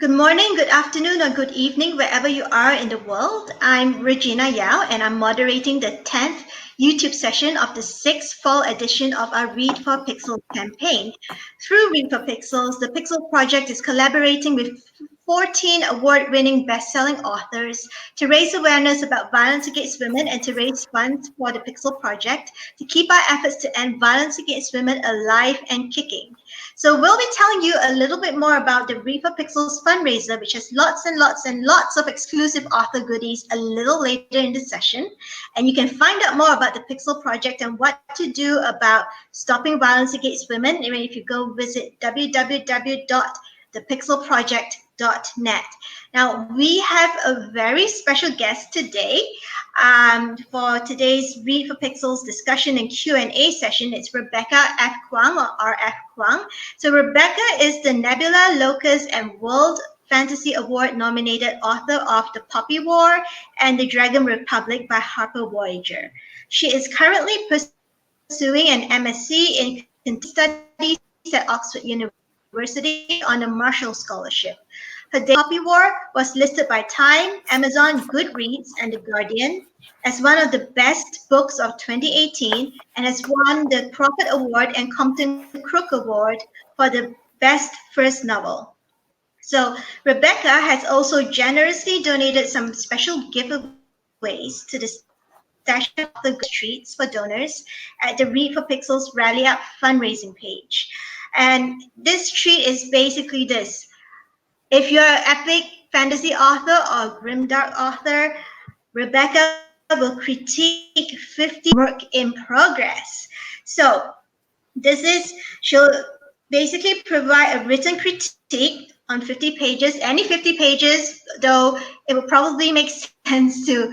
Good morning, good afternoon, or good evening, wherever you are in the world. I'm Regina Yao, and I'm moderating the 10th YouTube session of the 6th fall edition of our Read for Pixels campaign. Through Read for Pixels, the Pixel Project is collaborating with 14 award-winning best-selling authors to raise awareness about violence against women and to raise funds for the Pixel Project to keep our efforts to end violence against women alive and kicking. So we'll be telling you a little bit more about the Read for Pixels fundraiser, which has lots and lots and lots of exclusive author goodies a little later in the session. And you can find out more about the Pixel Project and what to do about stopping violence against women if you go visit www.thepixelproject.net. Now, we have a very special guest today. For today's Read for Pixels discussion and Q&A session. It's Rebecca F. Kuang, or R.F. Kuang. So Rebecca is the Nebula, Locus, and World Fantasy Award nominated author of The Poppy War and The Dragon Republic by Harper Voyager. She is currently pursuing an MSc in Studies at Oxford University on a Marshall Scholarship. Her debut, Poppy War, was listed by Time, Amazon, Goodreads, and The Guardian as one of the best books of 2018 and has won the Prophet Award and Compton Crook Award for the best first novel. So Rebecca has also generously donated some special giveaways to the stash of the treats for donors at the Read for Pixels Rally Up fundraising page. And this treat is basically this. If you're an epic fantasy author or grimdark author, Rebecca will critique 50 work in progress. So she'll basically provide a written critique on 50 pages, any 50 pages, though it would probably make sense to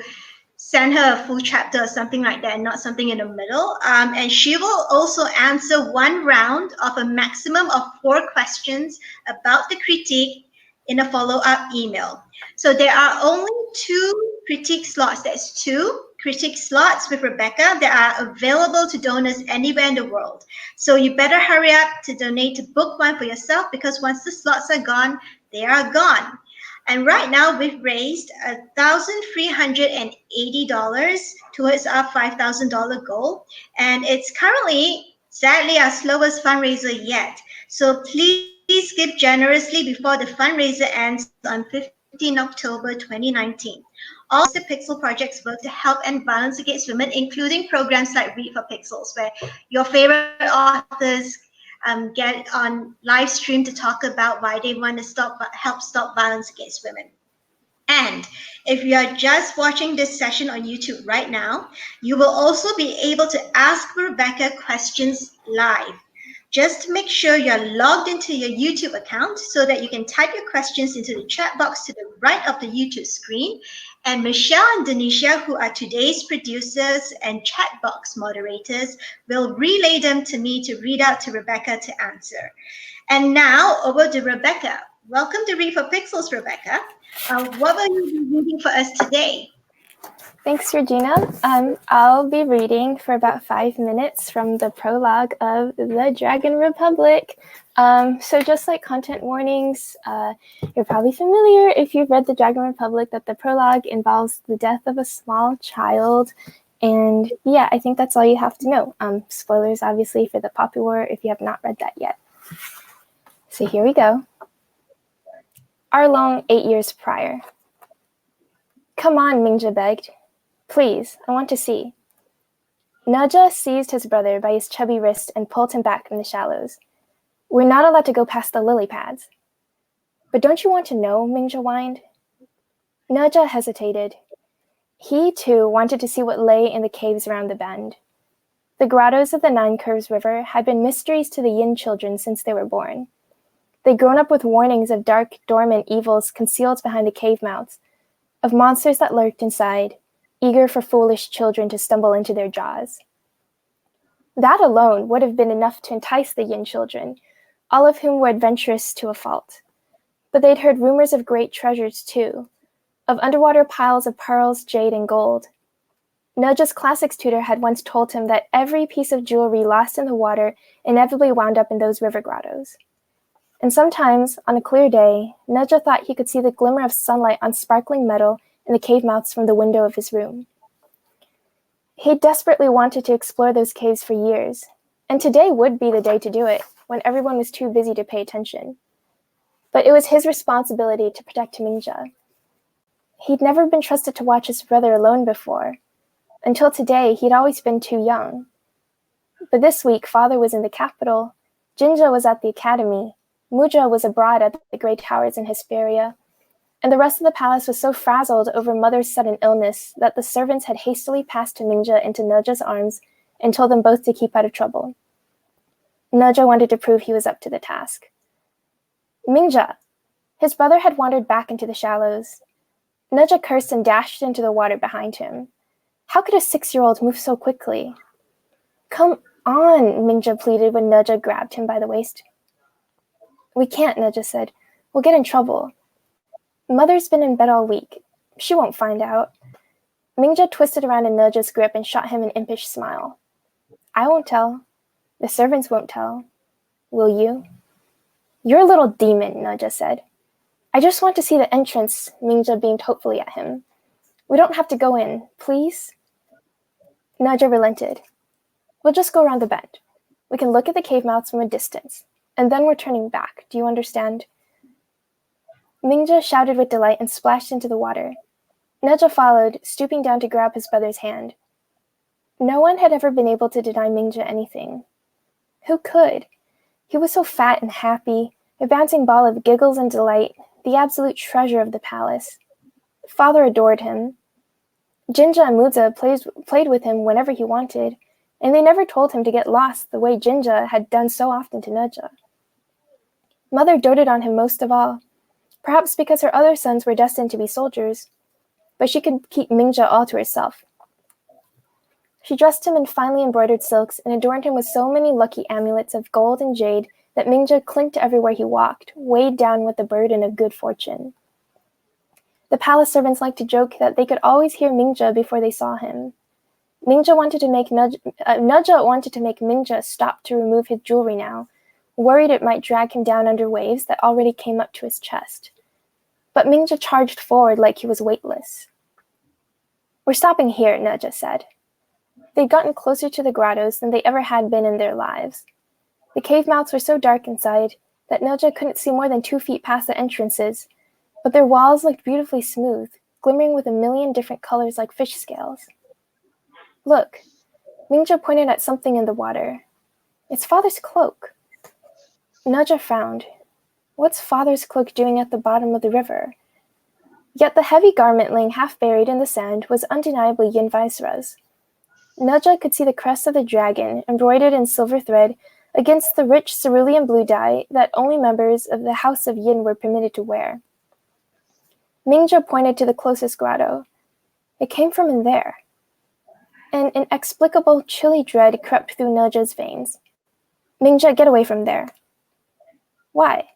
send her a full chapter or something like that, not something in the middle. And she will also answer one round of a maximum of 4 questions about the critique in a follow-up email. So there are only 2 critique slots. There's 2 critique slots with Rebecca that are available to donors anywhere in the world. So you better hurry up to donate to book one for yourself, because once the slots are gone, they are gone. And right now we've raised $1,380 towards our $5,000 goal. And it's currently, sadly, our slowest fundraiser yet. So please give generously before the fundraiser ends on 15 October 2019. All the Pixel Project's work to help end violence against women, including programs like Read for Pixels, where your favorite authors get on live stream to talk about why they want to help stop violence against women. And if you are just watching this session on YouTube right now, you will also be able to ask Rebecca questions live. Just make sure you're logged into your YouTube account so that you can type your questions into the chat box to the right of the YouTube screen. And Michelle and Denisha, who are today's producers and chat box moderators, will relay them to me to read out to Rebecca to answer. And now over to Rebecca. Welcome to Read for Pixels, Rebecca. What will you be reading for us today? Thanks, Regina. I'll be reading for about 5 minutes from the prologue of The Dragon Republic. So just like content warnings, you're probably familiar if you've read The Dragon Republic that the prologue involves the death of a small child. And yeah, I think that's all you have to know. Spoilers, obviously, for the Poppy War if you have not read that yet. So here we go. Arlong 8 years prior. Come on, Mingja begged. Please, I want to see. Naja seized his brother by his chubby wrist and pulled him back from the shallows. We're not allowed to go past the lily pads. But don't you want to know, Mingja whined. Naja hesitated. He, too, wanted to see what lay in the caves around the bend. The grottos of the Nine Curves River had been mysteries to the Yin children since they were born. They'd grown up with warnings of dark, dormant evils concealed behind the cave mouths, of monsters that lurked inside, eager for foolish children to stumble into their jaws. That alone would have been enough to entice the Yin children, all of whom were adventurous to a fault. But they'd heard rumors of great treasures, too, of underwater piles of pearls, jade, and gold. Naja's classics tutor had once told him that every piece of jewelry lost in the water inevitably wound up in those river grottos. And sometimes, on a clear day, Naja thought he could see the glimmer of sunlight on sparkling metal in the cave mouths from the window of his room. He desperately wanted to explore those caves for years, and today would be the day to do it, when everyone was too busy to pay attention. But it was his responsibility to protect Mingja. He'd never been trusted to watch his brother alone before. Until today, he'd always been too young. But this week, Father was in the capital, Jinja was at the academy, Muja was abroad at the great towers in Hesperia, and the rest of the palace was so frazzled over Mother's sudden illness that the servants had hastily passed Mingja into Naja's arms and told them both to keep out of trouble. Naja wanted to prove he was up to the task. Mingja! His brother had wandered back into the shallows. Naja cursed and dashed into the water behind him. How could a 6-year-old move so quickly? Come on, Mingja pleaded when Naja grabbed him by the waist. We can't, Naja said. We'll get in trouble. Mother's been in bed all week. She won't find out. Mingja twisted around in Naja's grip and shot him an impish smile. I won't tell. The servants won't tell. Will you? You're a little demon, Naja said. I just want to see the entrance, Mingja beamed hopefully at him. We don't have to go in, please? Naja relented. We'll just go around the bend. We can look at the cave mouths from a distance, and then we're turning back. Do you understand? Mingja shouted with delight and splashed into the water. Naja followed, stooping down to grab his brother's hand. No one had ever been able to deny Mingja anything. Who could? He was so fat and happy, a bouncing ball of giggles and delight, the absolute treasure of the palace. Father adored him. Jinja and Muza played with him whenever he wanted, and they never told him to get lost the way Jinja had done so often to Naja. Mother doted on him most of all, perhaps because her other sons were destined to be soldiers, but she could keep Mingja all to herself. She dressed him in finely embroidered silks and adorned him with so many lucky amulets of gold and jade that Mingja clinked everywhere he walked, weighed down with the burden of good fortune. The palace servants liked to joke that they could always hear Mingja before they saw him. Naja wanted to make Mingja stop to remove his jewelry now, worried it might drag him down under waves that already came up to his chest. But Mingja charged forward like he was weightless. We're stopping here, Naja said. They'd gotten closer to the grottos than they ever had been in their lives. The cave mouths were so dark inside that Naja couldn't see more than 2 feet past the entrances, but their walls looked beautifully smooth, glimmering with a million different colors like fish scales. Look, Mingja pointed at something in the water. It's Father's cloak. Naja frowned. What's Father's cloak doing at the bottom of the river? Yet the heavy garment laying half buried in the sand was undeniably Yin Viceroy's. Naja could see the crest of the dragon, embroidered in silver thread, against the rich cerulean blue dye that only members of the House of Yin were permitted to wear. Mingja pointed to the closest grotto. It came from in there. An inexplicable, chilly dread crept through Naja's veins. Mingja, get away from there. Why?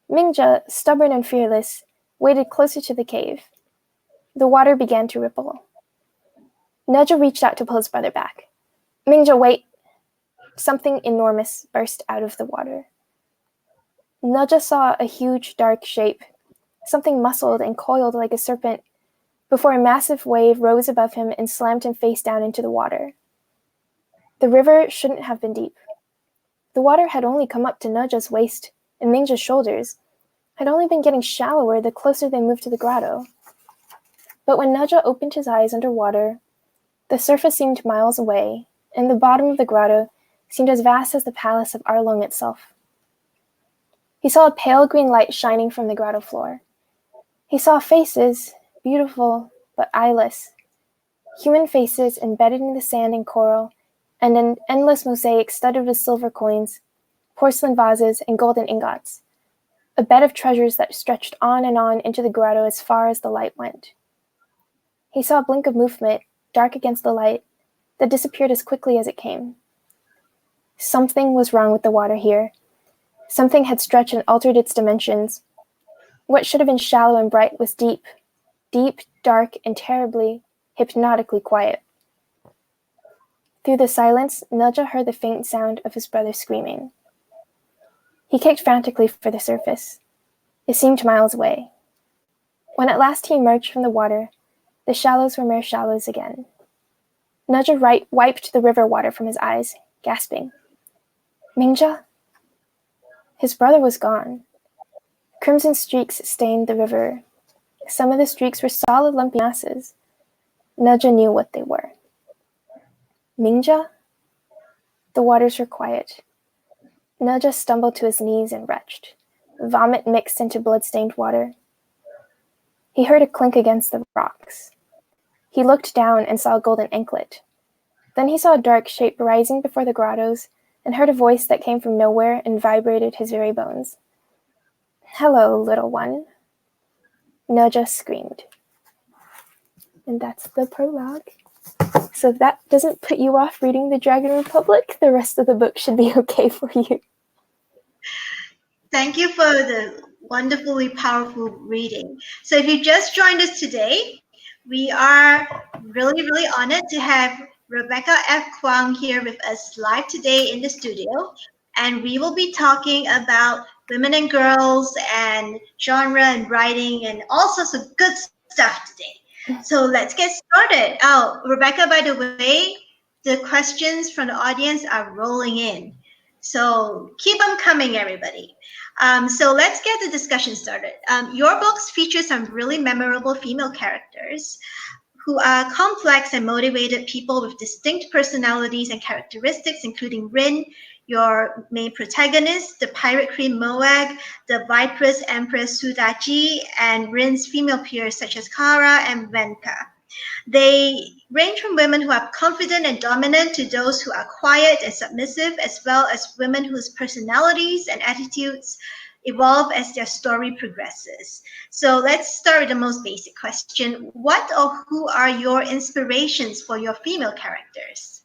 Mingja, stubborn and fearless, waded closer to the cave. The water began to ripple. Naja reached out to pull his brother back. Mingja, wait! Something enormous burst out of the water. Naja saw a huge, dark shape, something muscled and coiled like a serpent, before a massive wave rose above him and slammed him face down into the water. The river shouldn't have been deep. The water had only come up to Naja's waist, and Mingja's shoulders, had only been getting shallower the closer they moved to the grotto. But when Naja opened his eyes underwater, the surface seemed miles away, and the bottom of the grotto seemed as vast as the palace of Arlong itself. He saw a pale green light shining from the grotto floor. He saw faces, beautiful but eyeless, human faces embedded in the sand and coral, and an endless mosaic studded with silver coins, porcelain vases, and golden ingots, a bed of treasures that stretched on and on into the grotto as far as the light went. He saw a blink of movement, dark against the light, that disappeared as quickly as it came. Something was wrong with the water here. Something had stretched and altered its dimensions. What should have been shallow and bright was deep, dark, and terribly, hypnotically quiet. Through the silence, Naja heard the faint sound of his brother screaming. He kicked frantically for the surface. It seemed miles away. When at last he emerged from the water, the shallows were mere shallows again. Naja wiped the river water from his eyes, gasping. Mingja? His brother was gone. Crimson streaks stained the river. Some of the streaks were solid lumpy masses. Naja knew what they were. Mingja? The waters were quiet. Naja stumbled to his knees and retched. Vomit mixed into blood-stained water. He heard a clink against the rocks. He looked down and saw a golden anklet. Then he saw a dark shape rising before the grottos and heard a voice that came from nowhere and vibrated his very bones. Hello, little one. Naja screamed. And that's the prologue. So if that doesn't put you off reading The Dragon Republic, the rest of the book should be okay for you. Thank you for the wonderfully powerful reading. So if you just joined us today, we are really, really honored to have Rebecca F. Kuang here with us live today in the studio. And we will be talking about women and girls and genre and writing and all sorts of good stuff today. So let's get started. Oh, Rebecca, by the way, the questions from the audience are rolling in. So keep them coming, everybody. So let's get the discussion started. Your books feature some really memorable female characters who are complex and motivated people with distinct personalities and characteristics, including Rin, your main protagonist, the pirate queen Moag, the viperous empress Sudaji, and Rin's female peers such as Kara and Venka. They range from women who are confident and dominant to those who are quiet and submissive, as well as women whose personalities and attitudes evolve as their story progresses. So let's start with the most basic question. What or who are your inspirations for your female characters?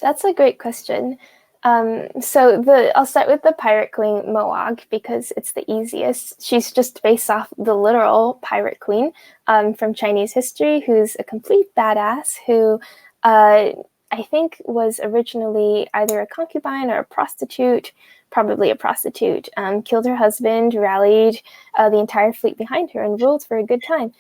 That's a great question. I'll start with the pirate queen Moag because it's the easiest. She's just based off the literal pirate queen from Chinese history, who's a complete badass who I think was originally either a concubine or a prostitute, probably a prostitute, killed her husband, rallied the entire fleet behind her, and ruled for a good time.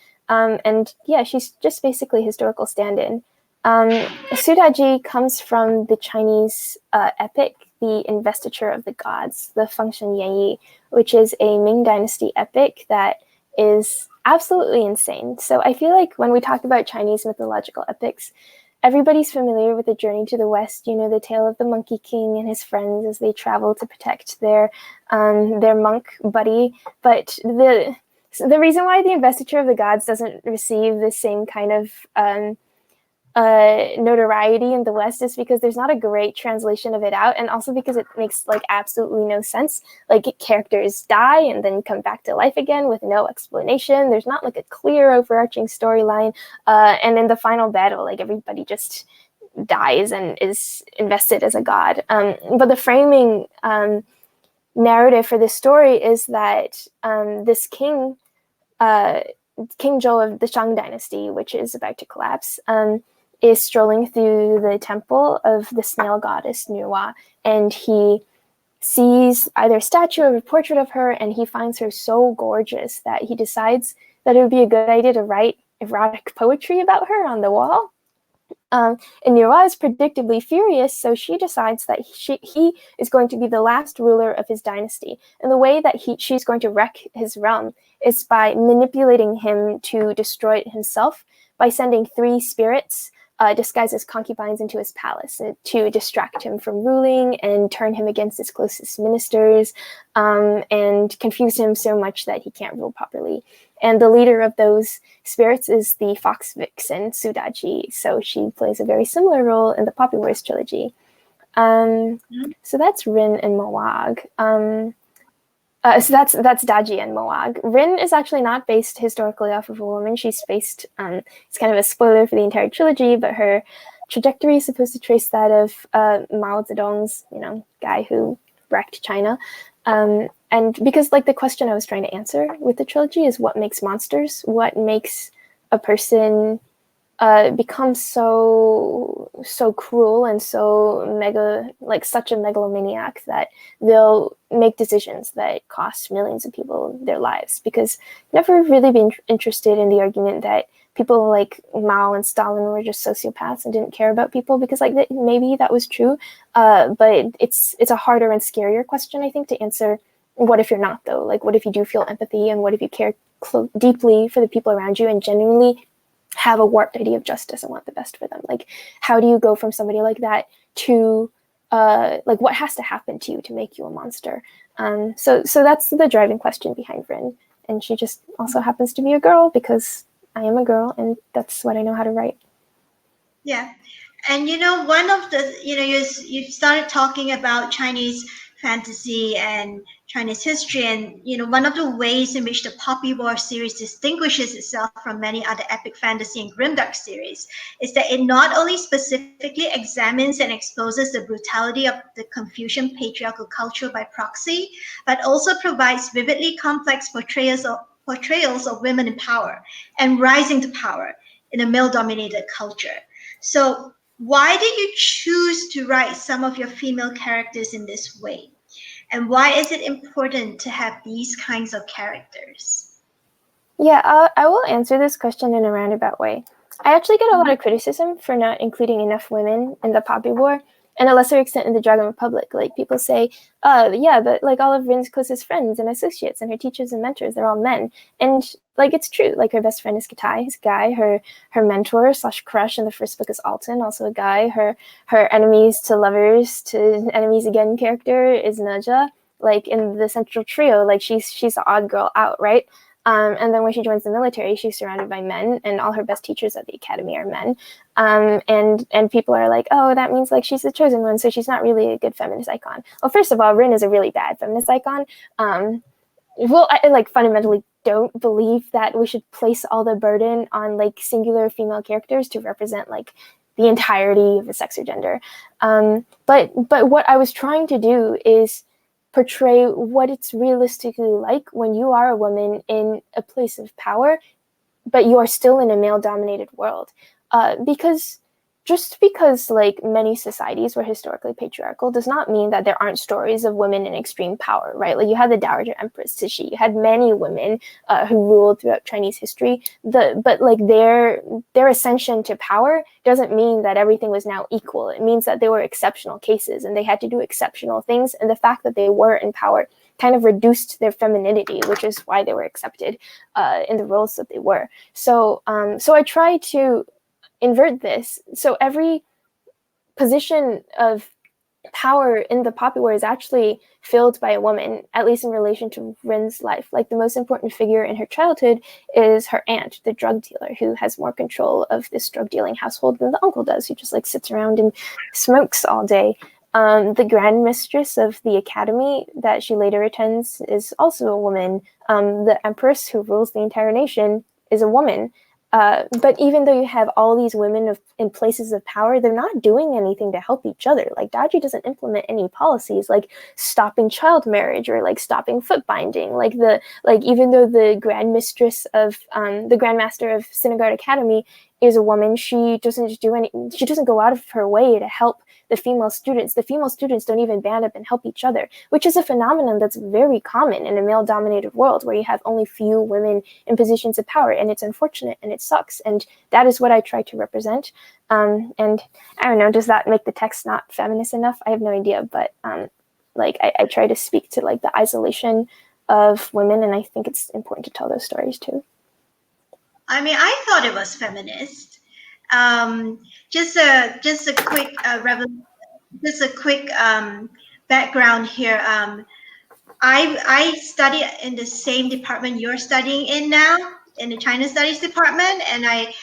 She's just basically historical stand-in. Sudaji comes from the Chinese epic, The Investiture of the Gods, the Fengshen Yanyi, which is a Ming Dynasty epic that is absolutely insane. So I feel like when we talk about Chinese mythological epics, everybody's familiar with the Journey to the West, the tale of the Monkey King and his friends as they travel to protect their monk buddy. But the reason why The Investiture of the Gods doesn't receive the same kind of notoriety in the West is because there's not a great translation of it out, and also because it makes absolutely no sense. Characters die and then come back to life again with no explanation. There's not a clear overarching storyline, and in the final battle everybody just dies and is invested as a god. But the framing narrative for this story is that this king King Zhou of the Shang Dynasty, which is about to collapse, is strolling through the temple of the snail goddess Nuwa, and he sees either a statue or a portrait of her, and he finds her so gorgeous that he decides that it would be a good idea to write erotic poetry about her on the wall. And Nuwa is predictably furious, so she decides that he is going to be the last ruler of his dynasty. And the way that she's going to wreck his realm is by manipulating him to destroy it himself by sending 3 spirits disguised as concubines into his palace to distract him from ruling and turn him against his closest ministers and confuse him so much that he can't rule properly. And the leader of those spirits is the fox vixen, Sudaji. So she plays a very similar role in the Poppy Wars trilogy. So that's Rin and Moag. So that's Daji and Moag. Rin is actually not based historically off of a woman. She's based, it's kind of a spoiler for the entire trilogy, but her trajectory is supposed to trace that of Mao Zedong's, guy who wrecked China. And because the question I was trying to answer with the trilogy is what makes monsters, what makes a person becomes so cruel and so such a megalomaniac that they'll make decisions that cost millions of people their lives, because never really been interested in the argument that people like Mao and Stalin were just sociopaths and didn't care about people, because like maybe that was true, but it's a harder and scarier question, I think, to answer. What if you're not, though? Like, what if you do feel empathy, and what if you care deeply for the people around you and genuinely have a warped idea of justice and want the best for them? Like, how do you go from somebody like that to like, what has to happen to you to make you a monster? So that's the driving question behind Rin, and she just also happens to be a girl because I am a girl, and that's what I know how to write. Yeah. And one of the, you started talking about Chinese fantasy and Chinese history, and one of the ways in which the Poppy War series distinguishes itself from many other epic fantasy and grimdark series is that it not only specifically examines and exposes the brutality of the Confucian patriarchal culture by proxy, but also provides vividly complex portrayals of women in power and rising to power in a male-dominated culture. So why did you choose to write some of your female characters in this way? And why is it important to have these kinds of characters? Yeah, I will answer this question in a roundabout way. I actually get a lot of criticism for not including enough women in the Poppy War, and a lesser extent in the Dragon Republic. Like, people say, yeah, but like all of Rin's closest friends and associates and her teachers and mentors, they're all men. And like, it's true. Like, her best friend is Katai, he's a guy. Her mentor / crush in the first book is Alton, also a guy. Her enemies to lovers to enemies again character is Naja. Like, in the central trio, like she's the odd girl out, right? And then when she joins the military, she's surrounded by men, and all her best teachers at the academy are men. And people are like, oh, that means like she's the chosen one, so she's not really a good feminist icon. Well, first of all, Rin is a really bad feminist icon. Well, I like fundamentally don't believe that we should place all the burden on like singular female characters to represent like the entirety of a sex or gender. But what I was trying to do is portray what it's realistically like when you are a woman in a place of power, but you are still in a male-dominated world. Because like many societies were historically patriarchal does not mean that there aren't stories of women in extreme power, right? Like, you had the Dowager Empress Cixi, you had many women who ruled throughout Chinese history. But like their ascension to power doesn't mean that everything was now equal. It means that they were exceptional cases and they had to do exceptional things. And the fact that they were in power kind of reduced their femininity, which is why they were accepted in the roles that they were. So I try to invert this. So every position of power in the Poppy War is actually filled by a woman, at least in relation to Rin's life. Like, the most important figure in her childhood is her aunt, the drug dealer, who has more control of this drug dealing household than the uncle does, who just like sits around and smokes all day. The grand mistress of the academy that she later attends is also a woman. The empress who rules the entire nation is a woman. But even though you have all these women in places of power, they're not doing anything to help each other. Like, Daji doesn't implement any policies like stopping child marriage or like stopping foot binding. Like even though the Grand Mistress of the Grandmaster of Synagogue Academy is a woman, she doesn't go out of her way to help the female students. The female students don't even band up and help each other, which is a phenomenon that's very common in a male-dominated world where you have only few women in positions of power, and it's unfortunate and it sucks. And that is what I try to represent. And I don't know, does that make the text not feminist enough? I have no idea, but like I try to speak to like the isolation of women, and I think it's important to tell those stories too. I mean, I thought it was feminist. Just a quick background here. I study in the same department you're studying in now, in the China Studies department, and I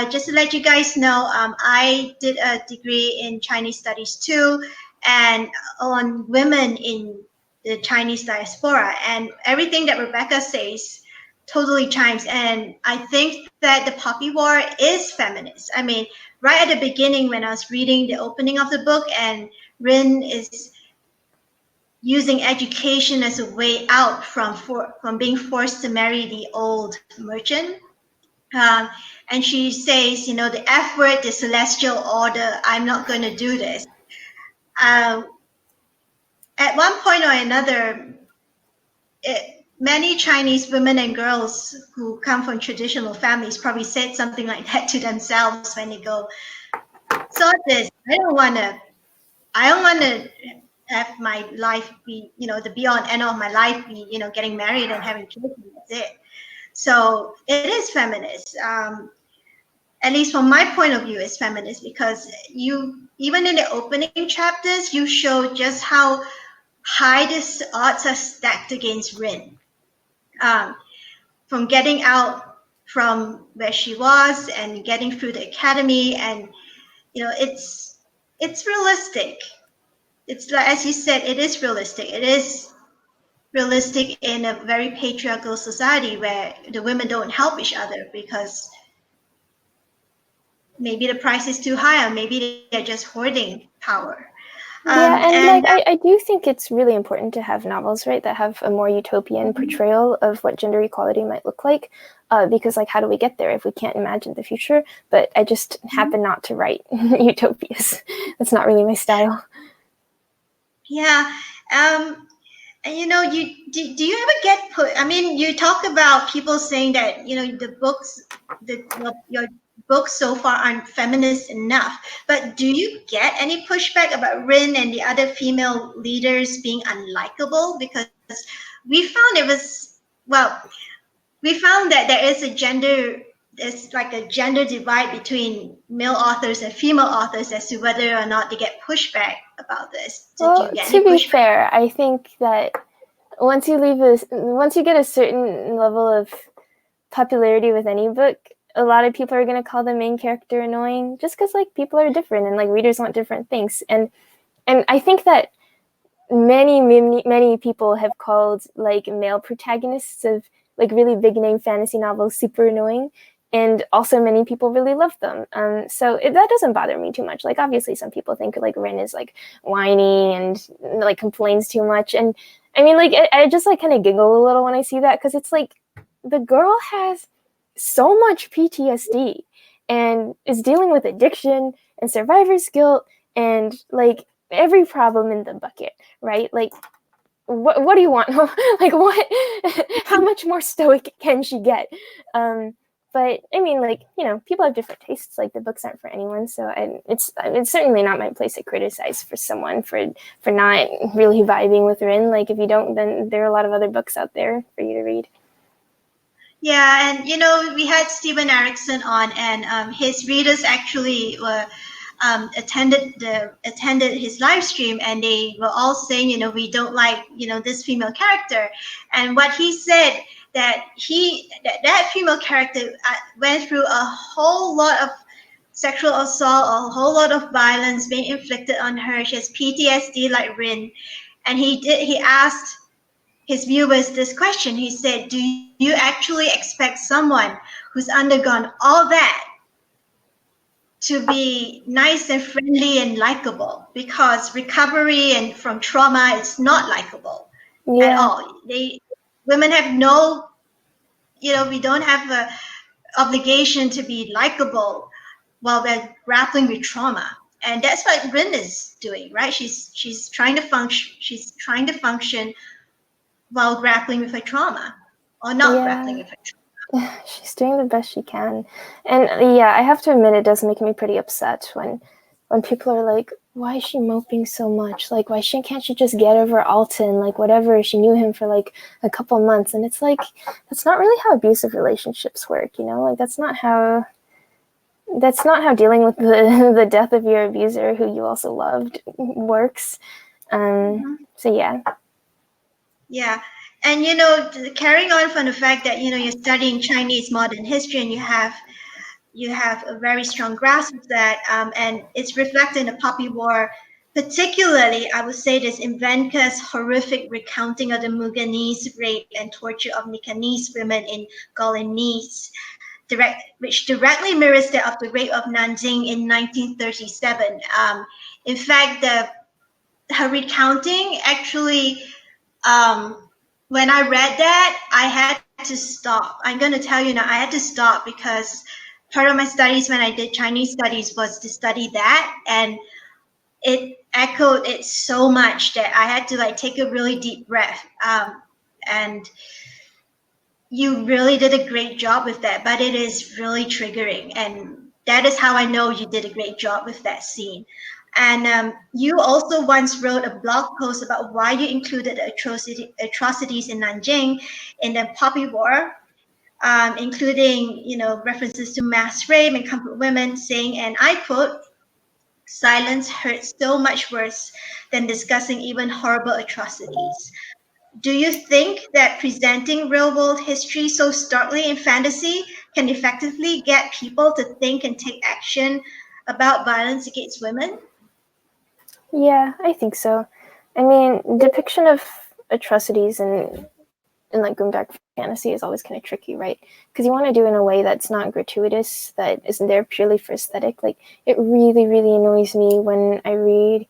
just to let you guys know, I did a degree in Chinese Studies too, and on women in the Chinese diaspora, and everything that Rebecca says totally chimes. And I think that the Poppy War is feminist. I mean, right at the beginning when I was reading the opening of the book, and Rin is using education as a way out from being forced to marry the old merchant. and she says, the F word, the celestial order, I'm not going to do this. At one point or another, many Chinese women and girls who come from traditional families probably said something like that to themselves when they go, so this, I don't want to have my life be, the be all and end all of my life be, getting married and having children. That's it. So it is feminist. At least from my point of view, it's feminist because even in the opening chapters, you show just how high the odds are stacked against Rin. From getting out from where she was and getting through the academy, and it's realistic. It's like, as you said, it is realistic. It is realistic in a very patriarchal society where the women don't help each other because maybe the price is too high, or maybe they're just hoarding power. Yeah, and I do think it's really important to have novels, right, that have a more utopian portrayal of what gender equality might look like, because, like, how do we get there if we can't imagine the future? But I just happen not to write utopias. That's not really my style. Yeah, and you do you ever get put? I mean, you talk about people saying that the books, your books so far aren't feminist enough. But do you get any pushback about Rin and the other female leaders being unlikable? Because we found we found that there's like a gender divide between male authors and female authors as to whether or not they get pushback about this. Well, to be fair, I think that once you get a certain level of popularity with any book, a lot of people are going to call the main character annoying just because, like, people are different and, like, readers want different things. And I think that many people have called, like, male protagonists of, like, really big name fantasy novels super annoying. And also many people really love them. So that doesn't bother me too much. Like, obviously some people think, like, Rin is, like, whiny and, like, complains too much. And I mean, like, I just, like, kind of giggle a little when I see that, because it's like, the girl has so much PTSD and is dealing with addiction and survivor's guilt and, like, every problem in the bucket, right? Like, what do you want? Like, what? How much more stoic can she get? But I mean, like, people have different tastes. Like, the books aren't for anyone, so it's certainly not my place to criticize for someone for not really vibing with Rin. Like, if you don't, then there are a lot of other books out there for you to read. Yeah, and we had Steven Erickson on, and his readers actually were attended his live stream, and they were all saying, we don't like this female character, and what he said that that female character went through a whole lot of sexual assault, a whole lot of violence being inflicted on her. She has PTSD like Rin, and he asked his viewers this question. He said, do you actually expect someone who's undergone all that to be nice and friendly and likable? Because recovery and from trauma, it's not likable at all. Women have no, we don't have a obligation to be likable while they're grappling with trauma. And that's what Rin is doing, right? She's trying to function. She's trying to function while grappling with her trauma, or not grappling with her trauma. She's doing the best she can. And I have to admit, it does make me pretty upset when people are like, why is she moping so much? Like, can't she just get over Alton? Like, whatever, she knew him for like a couple months. And it's like, that's not really how abusive relationships work, Like, that's not how dealing with the death of your abuser, who you also loved, works. So yeah. Yeah. And, carrying on from the fact that, you're studying Chinese modern history, and you have a very strong grasp of that, and it's reflected in the Poppy War. Particularly, I would say this, in Venka's horrific recounting of the Muganese rape and torture of Mikanese women in Golanese, which directly mirrors that of the rape of Nanjing in 1937. In fact, her recounting actually, when I read that, I had to stop. I'm going to tell you now, I had to stop, because part of my studies when I did Chinese studies was to study that, and it echoed it so much that I had to like take a really deep breath. And you really did a great job with that, but it is really triggering, and that is how I know you did a great job with that scene. And you also once wrote a blog post about why you included atrocities in Nanjing in the Poppy War, including references to mass rape and comfort women, saying, and I quote, "Silence hurts so much worse than discussing even horrible atrocities." Do you think that presenting real-world history so starkly in fantasy can effectively get people to think and take action about violence against women? Yeah, I think so. I mean, depiction of atrocities and like going back fantasy is always kind of tricky, right? Because you want to do it in a way that's not gratuitous, that isn't there purely for aesthetic. Like, it really, really annoys me when I read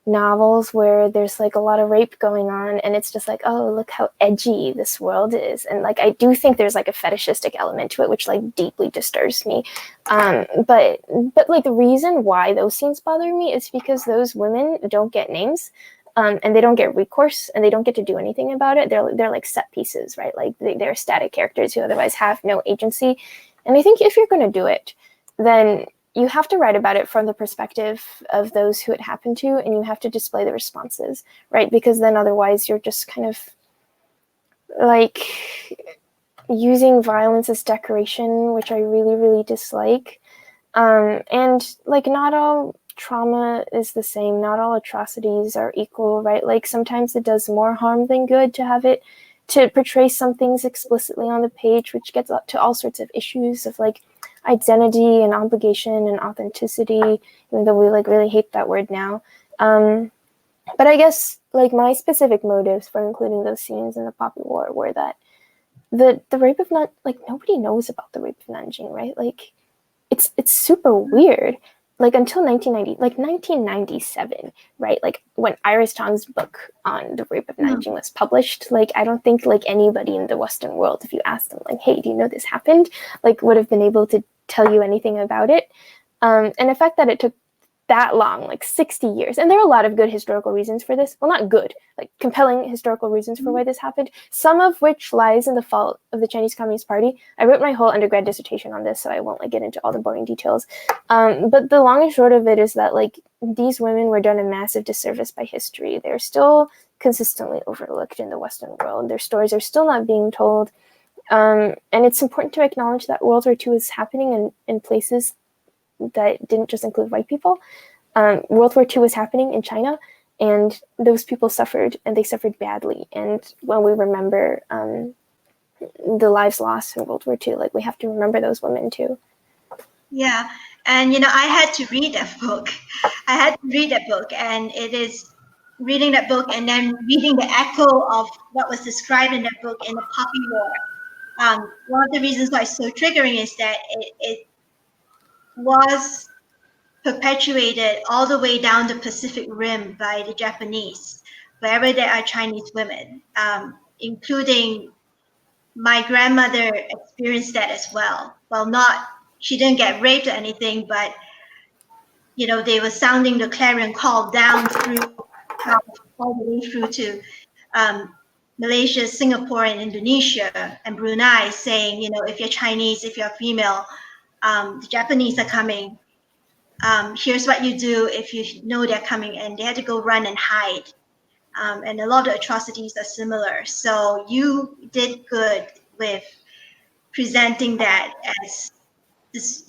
novels where there's like a lot of rape going on and it's just like, oh, look how edgy this world is. And like, I do think there's like a fetishistic element to it, which like deeply disturbs me. But like the reason why those scenes bother me is because those women don't get names. And they don't get recourse, and they don't get to do anything about it. They're like set pieces, right? Like they're static characters who otherwise have no agency. And I think if you're going to do it, then you have to write about it from the perspective of those who it happened to, and you have to display the responses, right? Because then otherwise you're just kind of like using violence as decoration, which I really, really dislike. And like, not all trauma is the same. Not all atrocities are equal, right? Like, sometimes it does more harm than good to portray some things explicitly on the page, which gets up to all sorts of issues of like identity and obligation and authenticity, even though we like really hate that word now. But I guess like my specific motives for including those scenes in the Poppy War were that the rape of like nobody knows about the rape of Nanjing, right? Like, it's super weird. Like, until 1997, right? Like, when Iris Tong's book on the rape of Nanjing was published, like, I don't think like anybody in the Western world, if you asked them like, hey, do you know this happened, like, would have been able to tell you anything about it. And the fact that it took that long, like 60 years. And there are a lot of good historical reasons for this. Well, not good, like compelling historical reasons for why this happened, some of which lies in the fault of the Chinese Communist Party. I wrote my whole undergrad dissertation on this, so I won't like get into all the boring details. But the long and short of it is that like these women were done a massive disservice by history. They're still consistently overlooked in the Western world. Their stories are still not being told. And it's important to acknowledge that World War II is happening in places that didn't just include white people. World War II was happening in China, and those people suffered, and they suffered badly. And when we remember the lives lost in World War II, like, we have to remember those women too. Yeah, and I had to read that book. And it is reading that book and then reading the echo of what was described in that book in the Poppy War. One of the reasons why it's so triggering is that it was perpetuated all the way down the Pacific Rim by the Japanese, wherever there are Chinese women, including my grandmother experienced that as well. Well, she didn't get raped or anything, but they were sounding the clarion call down through all the way through to Malaysia, Singapore, and Indonesia and Brunei, saying, if you're Chinese, if you're female, the Japanese are coming. Here's what you do if you know they're coming, and they had to go run and hide. And a lot of atrocities are similar. So you did good with presenting that as this,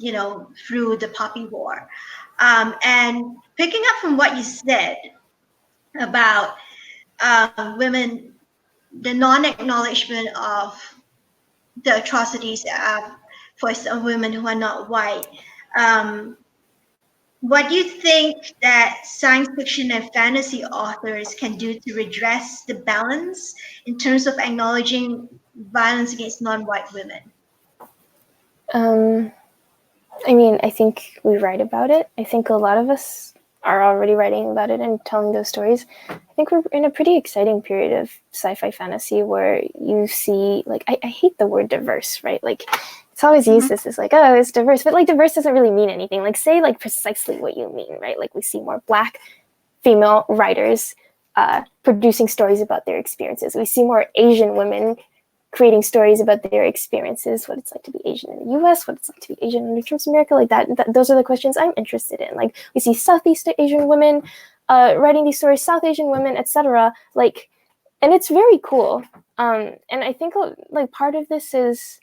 through the Poppy War. And picking up from what you said about women, the non-acknowledgement of the atrocities for some women who are not white. What do you think that science fiction and fantasy authors can do to redress the balance in terms of acknowledging violence against non-white women? I mean, I think we write about it. I think a lot of us are already writing about it and telling those stories. I think we're in a pretty exciting period of sci-fi fantasy where you see, like, I hate the word diverse, right? Like, it's always used as this, like, oh, it's diverse, but like diverse doesn't really mean anything. Like, say like precisely what you mean, right? Like, we see more Black female writers producing stories about their experiences. We see more Asian women creating stories about their experiences, what it's like to be Asian in the US, what it's like to be Asian in North America, like that. Those are the questions I'm interested in. Like, we see Southeast Asian women writing these stories, South Asian women, etc. Like, and it's very cool. And I think like part of this is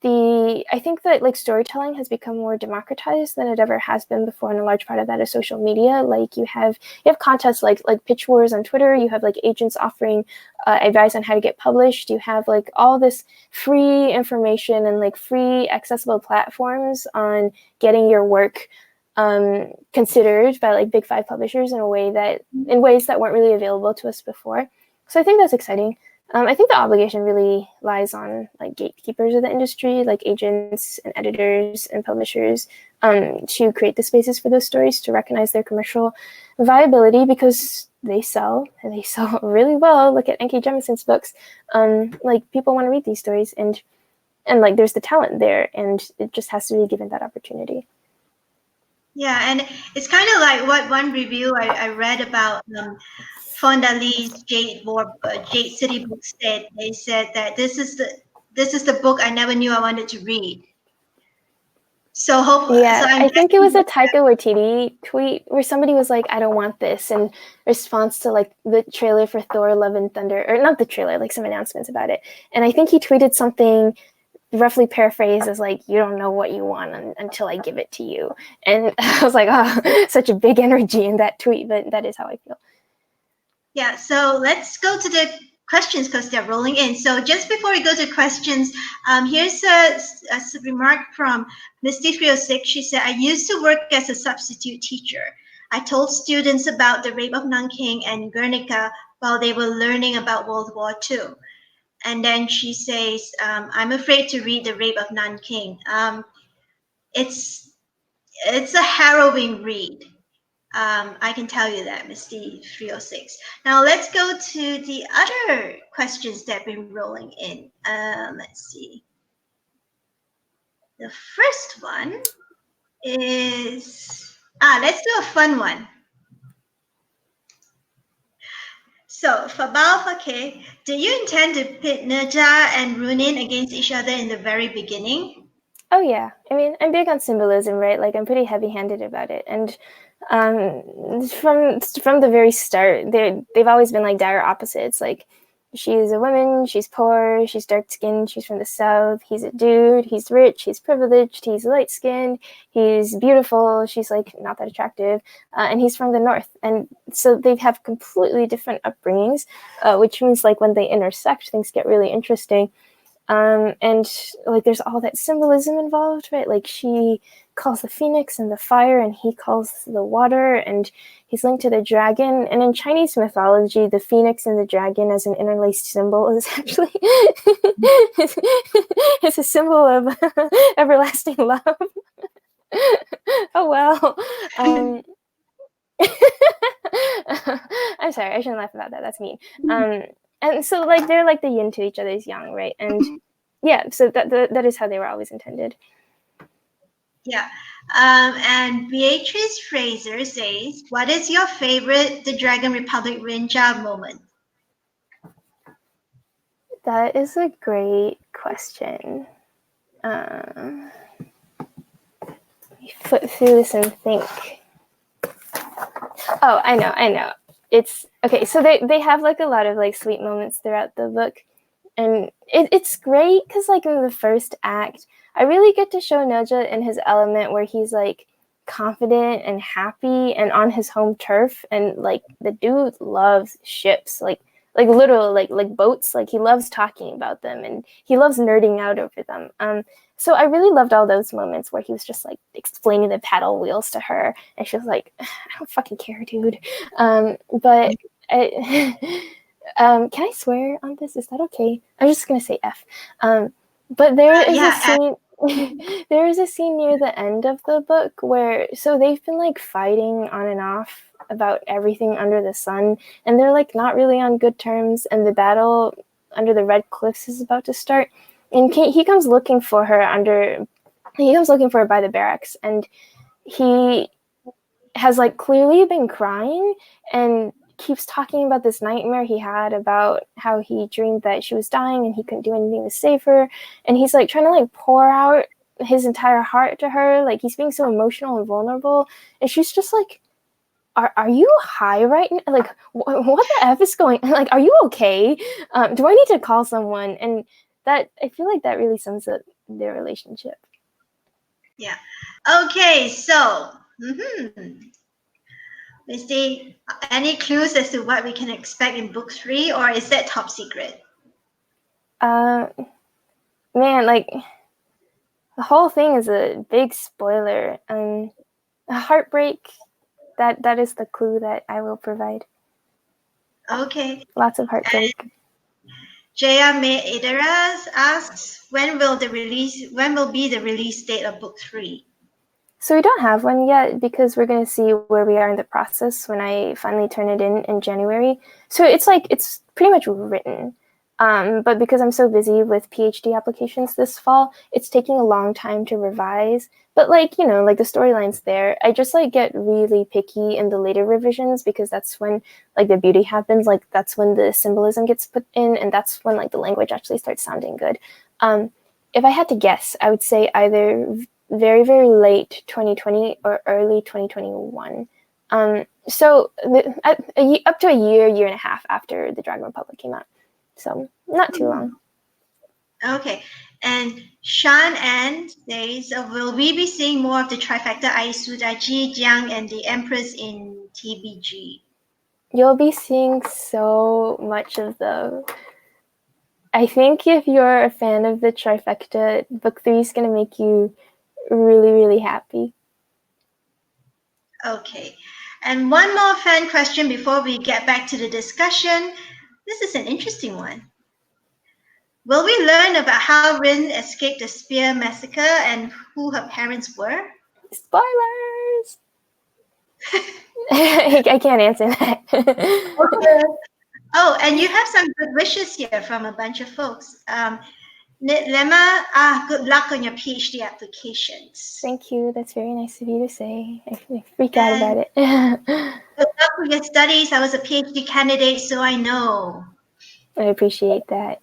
I think that like storytelling has become more democratized than it ever has been before, and a large part of that is social media. Like, you have contests like Pitch Wars on Twitter. You have like agents offering advice on how to get published. You have like all this free information and like free accessible platforms on getting your work considered by like big 5 publishers in ways that weren't really available to us before. So I think that's exciting. I think the obligation really lies on like gatekeepers of the industry, like agents and editors and publishers, to create the spaces for those stories, to recognize their commercial viability, because they sell, and they sell really well. Look at N.K. Jemisin's books. Like, people want to read these stories, and like there's the talent there, and it just has to be given that opportunity. Yeah, and it's kind of like what one review I read about Fonda Lee's Jade City book said. They said that this is the book I never knew I wanted to read. So I think it was a Taika Waititi tweet where somebody was like, "I don't want this," in response to like the trailer for Thor: Love and Thunder, or not the trailer, like some announcements about it. And I think he tweeted something roughly paraphrased as like, "You don't know what you want until I give it to you." And I was like, oh, such a big energy in that tweet, but that is how I feel. Yeah, so let's go to the questions because they're rolling in. So just before we go to questions, here's a remark from Misty306. She said, I used to work as a substitute teacher. I told students about the rape of Nanking and Guernica while they were learning about World War II. And then she says, I'm afraid to read The Rape of Nanking. It's a harrowing read. I can tell you that, Misty306. Now let's go to the other questions that have been rolling in. Let's see. The first one is, let's do a fun one. So, Fabal Fakir, do you intend to pit Nerja and Runin against each other in the very beginning? Oh yeah, I mean, I'm big on symbolism, right? Like, I'm pretty heavy-handed about it, and from the very start, they've always been like dire opposites. Like, she's a woman, she's poor, she's dark-skinned, she's from the South. He's a dude, he's rich, he's privileged, he's light-skinned, he's beautiful, she's like not that attractive, and he's from the North. And so they have completely different upbringings, which means like when they intersect, things get really interesting. And like there's all that symbolism involved, right? Like, she calls the phoenix and the fire, and he calls the water, and he's linked to the dragon. And in Chinese mythology, the phoenix and the dragon as an interlaced symbol is actually it's a symbol of everlasting love. Oh well. I'm sorry, I shouldn't laugh about that. That's mean. And so like they're like the yin to each other's yang, right? And yeah, so that is how they were always intended. Yeah. And Beatrice Fraser says, what is your favorite The Dragon Republic Rinja moment? That is a great question. Let me flip through this and think. Oh, I know. It's okay. So they have like a lot of like sweet moments throughout the book, and it's great because like in the first act, I really get to show Neja in his element where he's like confident and happy and on his home turf, and like the dude loves ships, like literal like boats. Like, he loves talking about them, and he loves nerding out over them. So I really loved all those moments where he was just like explaining the paddle wheels to her, and she was like, I don't fucking care, dude. But can I swear on this? Is that okay? I'm just gonna say F. But there is a scene. There is a scene near the end of the book where, so they've been like fighting on and off about everything under the sun, and they're like not really on good terms, and the battle under the Red Cliffs is about to start, and he comes looking for her by the barracks, and he has like clearly been crying and keeps talking about this nightmare he had about how he dreamed that she was dying and he couldn't do anything to save her, and he's like trying to like pour out his entire heart to her, like he's being so emotional and vulnerable, and she's just like, are you high right now? Like what the f is going, like, are you okay? Do I need to call someone? And that, I feel like that really sums up their relationship. Yeah. Okay, so is there any clues as to what we can expect in book 3, or is that top secret? Man, like the whole thing is a big spoiler. A heartbreak, that is the clue that I will provide. Okay. Lots of heartbreak. Jaya May Idaras asks, when will be the release date of book 3? So we don't have one yet because we're going to see where we are in the process when I finally turn it in January. So it's pretty much written. But because I'm so busy with PhD applications this fall, it's taking a long time to revise. But like, you know, like the storyline's there. I just like get really picky in the later revisions because that's when like the beauty happens. Like that's when the symbolism gets put in, and that's when like the language actually starts sounding good. If I had to guess, I would say either very, very late 2020 or early 2021. So up to a year and a half after the Dragon Republic came out. So not too long. Okay. And Sean Ann says, will we be seeing more of the trifecta Aisuda, Ji, Jiang, and the Empress in TBG? You'll be seeing so much of them. I think if you're a fan of the trifecta, book 3 is going to make you really, really happy. Okay. And one more fan question before we get back to the discussion. This is an interesting one. Will we learn about how Rin escaped the Spear Massacre and who her parents were? Spoilers! I can't answer that. Okay. Oh, and you have some good wishes here from a bunch of folks. Lemma, good luck on your PhD applications. Thank you. That's very nice of you to say. I freak out about it. Good luck with your studies. I was a PhD candidate, so I know. I appreciate that.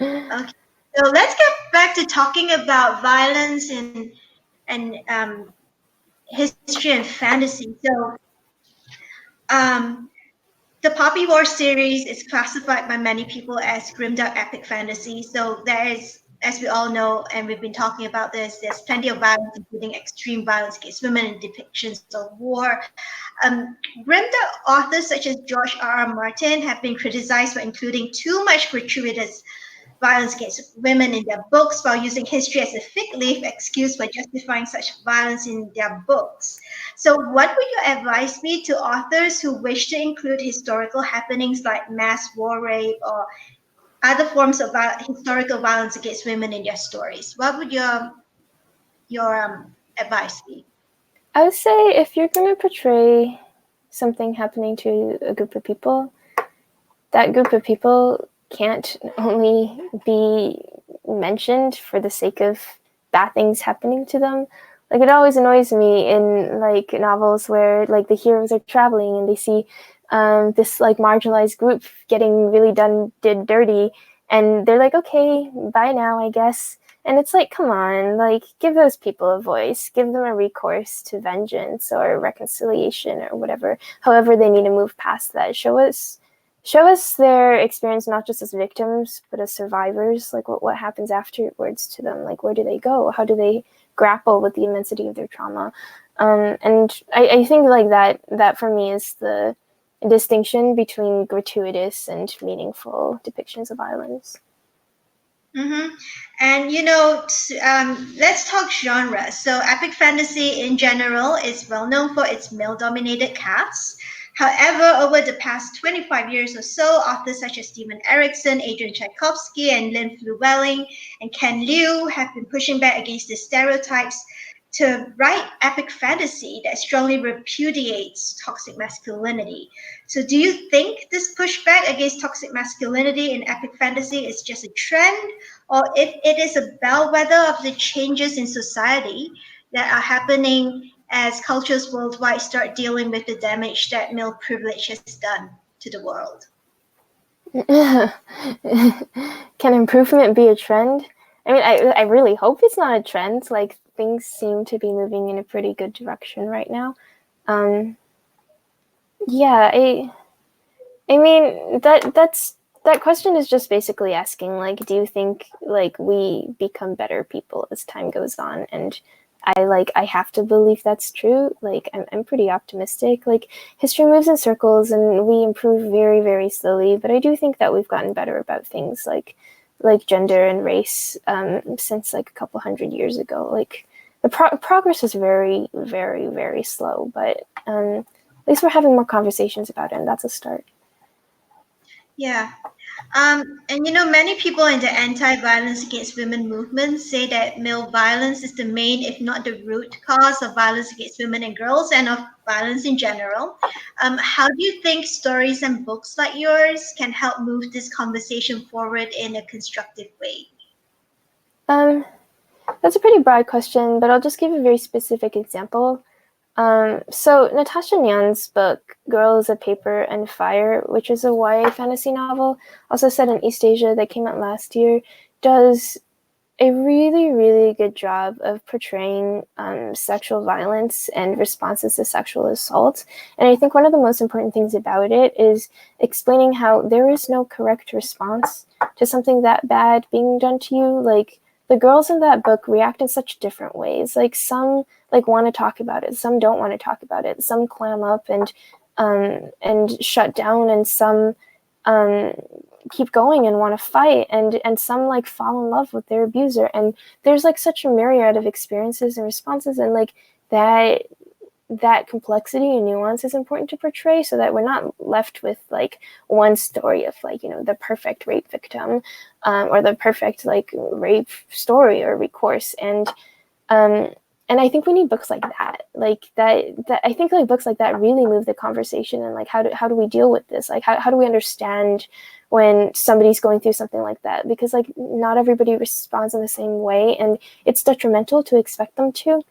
Okay, so let's get back to talking about violence and history and fantasy. So, the Poppy War series is classified by many people as grimdark epic fantasy. So there is, as we all know, and we've been talking about this, there's plenty of violence, including extreme violence against women and depictions of war. Grimdark authors such as George R.R. Martin have been criticized for including too much gratuitous violence against women in their books while using history as a fig leaf excuse for justifying such violence in their books. So, what would your advice be to authors who wish to include historical happenings like mass war rape or other forms of historical violence against women in their stories? What would your advice be? I would say if you're going to portray something happening to a group of people, that group of people can't only be mentioned for the sake of bad things happening to them. Like, it always annoys me in like novels where like the heroes are traveling and they see this like marginalized group getting really did dirty, and they're like, okay, bye now, I guess. And it's like, come on, like, give those people a voice, give them a recourse to vengeance or reconciliation or whatever, however they need to move past that. Show us their experience not just as victims but as survivors. Like what happens afterwards to them, like where do they go, how do they grapple with the immensity of their trauma. And I think like that for me is the distinction between gratuitous and meaningful depictions of violence. Mm-hmm. And let's talk genre. So, epic fantasy in general is well known for its male-dominated cast. However, over the past 25 years or so, authors such as Stephen Erickson, Adrian Tchaikovsky, and Lin Llewellyn and Ken Liu have been pushing back against the stereotypes to write epic fantasy that strongly repudiates toxic masculinity. So do you think this pushback against toxic masculinity in epic fantasy is just a trend, or if it is a bellwether of the changes in society that are happening as cultures worldwide start dealing with the damage that male privilege has done to the world? Can improvement be a trend? I mean, I really hope it's not a trend. Like, things seem to be moving in a pretty good direction right now. Yeah, I mean, that question is just basically asking, like, do you think, like, we become better people as time goes on? And I have to believe that's true. Like, I'm pretty optimistic. Like, history moves in circles and we improve very, very slowly. But I do think that we've gotten better about things like gender and race since like a couple hundred years ago. Like, the progress is very, very, very slow. But at least we're having more conversations about it, and that's a start. Yeah. And many people in the anti-violence against women movement say that male violence is the main, if not the root cause of violence against women and girls and of violence in general. How do you think stories and books like yours can help move this conversation forward in a constructive way? That's a pretty broad question, but I'll just give a very specific example. So Natasha Nyan's book, Girls of Paper and Fire, which is a YA fantasy novel, also set in East Asia that came out last year, does a really, really good job of portraying sexual violence and responses to sexual assault. And I think one of the most important things about it is explaining how there is no correct response to something that bad being done to you. Like, the girls in that book react in such different ways. Like, some want to talk about it, some don't want to talk about it, some clam up and shut down, and some keep going and want to fight, and some like fall in love with their abuser. And there's like such a myriad of experiences and responses, and like that complexity and nuance is important to portray, so that we're not left with like one story of like, the perfect rape victim or the perfect like rape story or recourse. And I think we need books like that. Like that I think like books like that really move the conversation, and like how do we deal with this? Like how do we understand when somebody's going through something like that? Because like not everybody responds in the same way, and it's detrimental to expect them to.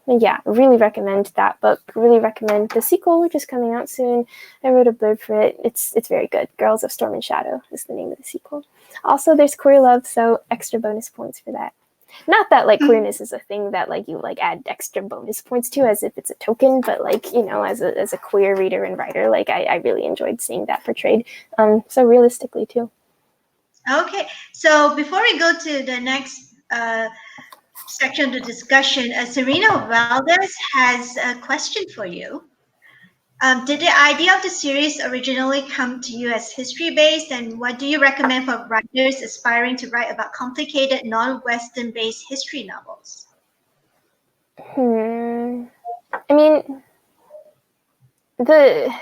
Yeah, really recommend that book. Really recommend the sequel, which is coming out soon. I wrote a blurb for it. It's very good. Girls of Storm and Shadow is the name of the sequel. Also, there's queer love, so extra bonus points for that. Not that like queerness is a thing that like you like add extra bonus points to as if it's a token, but like, as a queer reader and writer, like I really enjoyed seeing that portrayed. So realistically too. Okay, so before we go to the next section of the discussion, Serena Valdez has a question for you. Did the idea of the series originally come to you as history-based, and what do you recommend for writers aspiring to write about complicated, non-Western-based history novels? I mean, the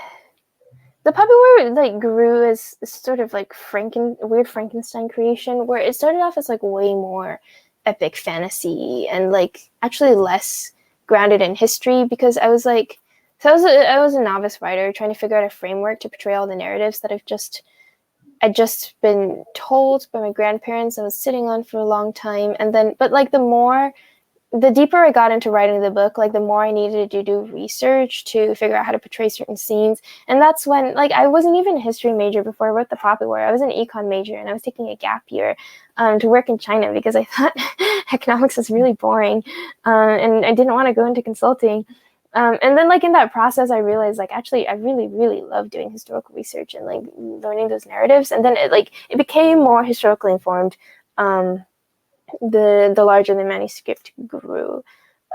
Puppyware like grew as sort of like weird Frankenstein creation, where it started off as like way more epic fantasy and like actually less grounded in history, because I was a novice writer trying to figure out a framework to portray all the narratives that I'd just been told by my grandparents and was sitting on for a long time. And then, but like the deeper I got into writing the book, like the more I needed to do research to figure out how to portray certain scenes. And that's when, like, I wasn't even a history major before I wrote The Poppyware. I was an econ major, and I was taking a gap year to work in China because I thought economics was really boring, and I didn't want to go into consulting. And then, like, in that process, I realized, like, actually, I really, really love doing historical research and, like, learning those narratives. And then it became more historically informed. The larger the manuscript grew.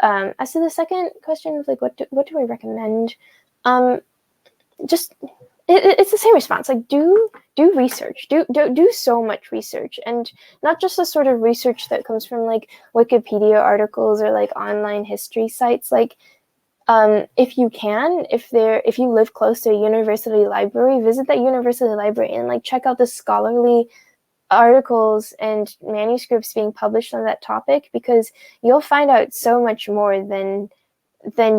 As to the second question of like what do I recommend, just it's the same response. Like do research, do so much research, and not just the sort of research that comes from like Wikipedia articles or like online history sites. Like If you can, if you live close to a university library, visit that university library and like check out the scholarly articles and manuscripts being published on that topic, because you'll find out so much more than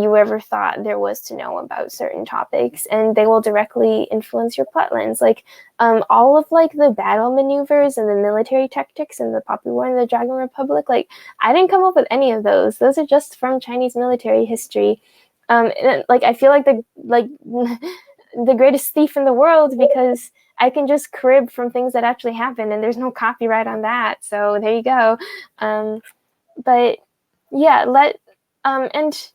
you ever thought there was to know about certain topics, and they will directly influence your plotlines. Like all of like the battle maneuvers and the military tactics in the Poppy War and the Dragon Republic, like I didn't come up with any of those. Those are just from Chinese military history. And, like I feel like the greatest thief in the world, because I can just crib from things that actually happened, and there's no copyright on that. So there you go. But yeah, and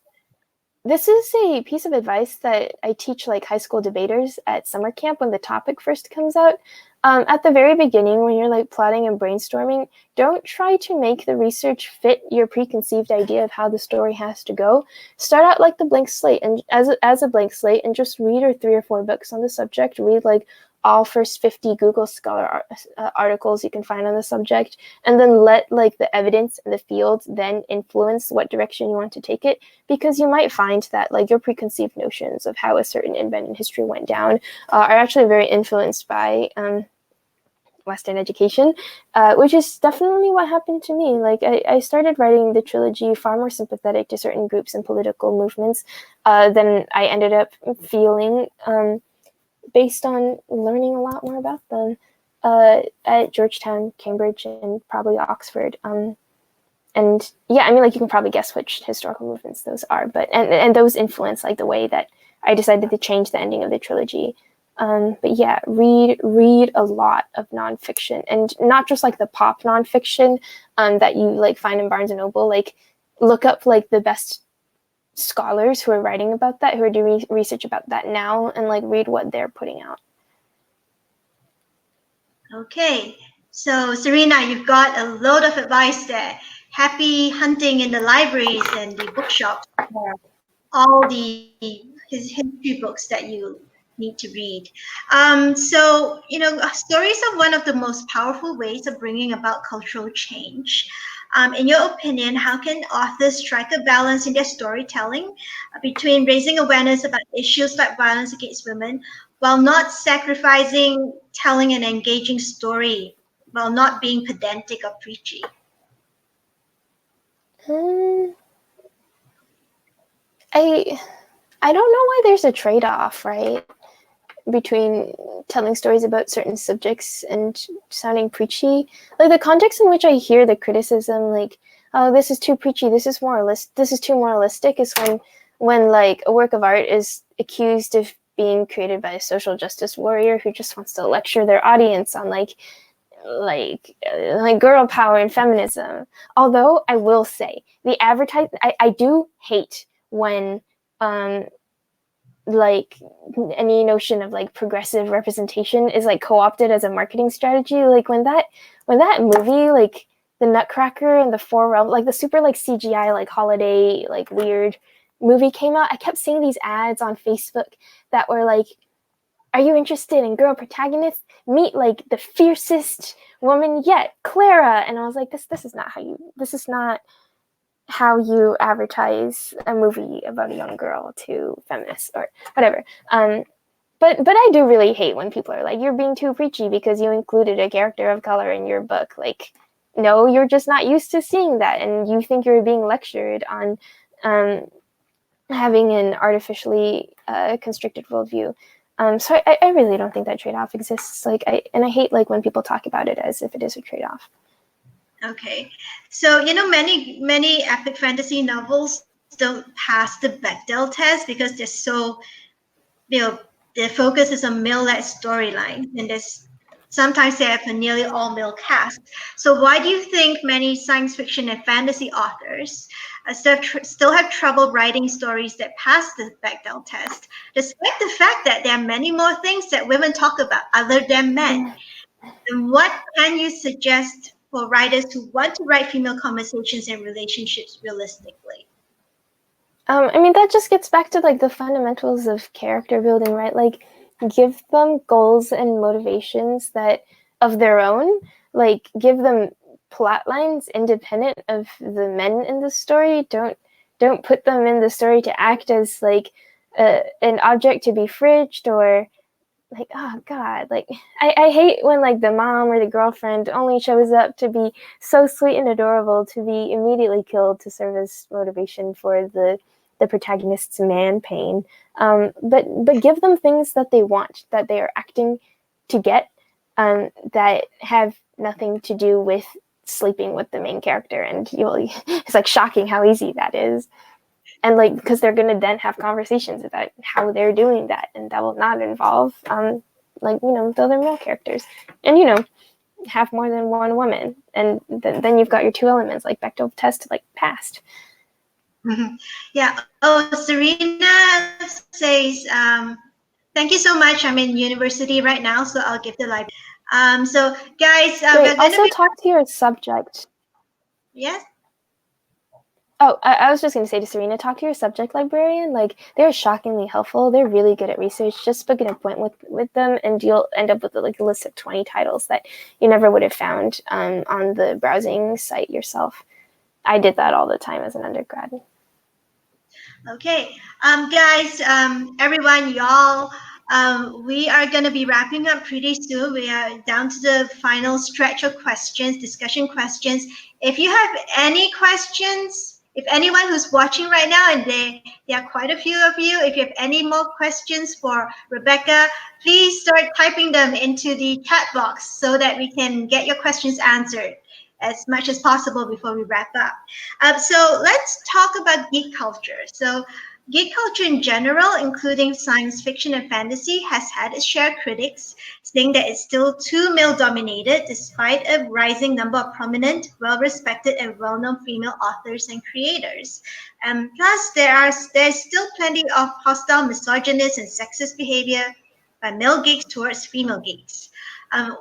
this is a piece of advice that I teach like high school debaters at summer camp when the topic first comes out. At the very beginning, when you're like plotting and brainstorming, don't try to make the research fit your preconceived idea of how the story has to go. Start out like the blank slate, and as a blank slate, and just read 3 or 4 books on the subject. Read like all first 50 Google Scholar articles you can find on the subject, and then let like the evidence in the field then influence what direction you want to take it, because you might find that like your preconceived notions of how a certain event in history went down are actually very influenced by Western education, which is definitely what happened to me. Like I started writing the trilogy far more sympathetic to certain groups and political movements than I ended up feeling, based on learning a lot more about them at Georgetown, Cambridge, and probably Oxford. And yeah, I mean, like you can probably guess which historical movements those are, but and those influence like the way that I decided to change the ending of the trilogy. But yeah, read a lot of nonfiction, and not just like the pop nonfiction that you like find in Barnes and Noble. Like look up like the best scholars who are writing about that, who are doing research about that now, and like read what they're putting out. Okay, so Serena, you've got a load of advice there. Happy hunting in the libraries and the bookshops for all the history books that you need to read. So, stories are one of the most powerful ways of bringing about cultural change. In your opinion, how can authors strike a balance in their storytelling between raising awareness about issues like violence against women while not sacrificing telling an engaging story, while not being pedantic or preachy? I don't know why there's a trade-off, right, between telling stories about certain subjects and sounding preachy. Like the context in which I hear the criticism, like, oh, this is too preachy, this is too moralistic, is when like a work of art is accused of being created by a social justice warrior who just wants to lecture their audience on like girl power and feminism. Although I will say I do hate when like any notion of like progressive representation is like co-opted as a marketing strategy. Like when that movie, like the Nutcracker and the Four Realms, like the super like CGI like holiday like weird movie came out, I kept seeing these ads on Facebook that were like, are you interested in girl protagonists? Meet like the fiercest woman yet, Clara. And I was like, this is not how you advertise a movie about a young girl to feminists or whatever. But I do really hate when people are like, you're being too preachy because you included a character of color in your book. Like, no, you're just not used to seeing that, and you think you're being lectured on having an artificially constricted worldview. So I really don't think that trade-off exists. Like, I hate like when people talk about it as if it is a trade-off. Okay, so many epic fantasy novels don't pass the Bechdel test because they're so, their focus is on male-led storylines, and sometimes they have a nearly all-male cast. So why do you think many science fiction and fantasy authors still have trouble writing stories that pass the Bechdel test, despite the fact that there are many more things that women talk about other than men? And what can you suggest for writers who want to write female conversations and relationships realistically? I mean, that just gets back to like the fundamentals of character building, right? Like, give them goals and motivations that of their own. Like, give them plot lines independent of the men in the story. Don't don't put them in the story to act as like an object to be fridged, or like, oh God, like I hate when like the mom or the girlfriend only shows up to be so sweet and adorable to be immediately killed to serve as motivation for the protagonist's man pain. But give them things that they want, that they are acting to get, that have nothing to do with sleeping with the main character. And it's like shocking how easy that is. And like, because they're going to then have conversations about how they're doing that, and that will not involve like, the other male characters, and have more than one woman, and then you've got your two elements, like Bechdel test like passed. Mm-hmm. Yeah. Oh, Serena says, thank you so much. I'm in university right now, so I'll give the live. So guys, Wait, also talk to your subject. Yes. Oh, I was just going to say to Serena, talk to your subject librarian. Like, they're shockingly helpful. They're really good at research. Just book an appointment with them, and you'll end up with like a list of 20 titles that you never would have found on the browsing site yourself. I did that all the time as an undergrad. Okay, guys, everyone, y'all, we are going to be wrapping up pretty soon. We are down to the final stretch of questions, discussion questions. If you have any questions, if anyone who's watching right now, and there are quite a few of you, if you have any more questions for Rebecca, please start typing them into the chat box so that we can get your questions answered as much as possible before we wrap up. So let's talk about geek culture. So geek culture in general, including science fiction and fantasy, has had its share of critics, saying that it's still too male-dominated despite a rising number of prominent, well-respected, and well-known female authors and creators. Plus, there's still plenty of hostile, misogynist, and sexist behavior by male geeks towards female geeks.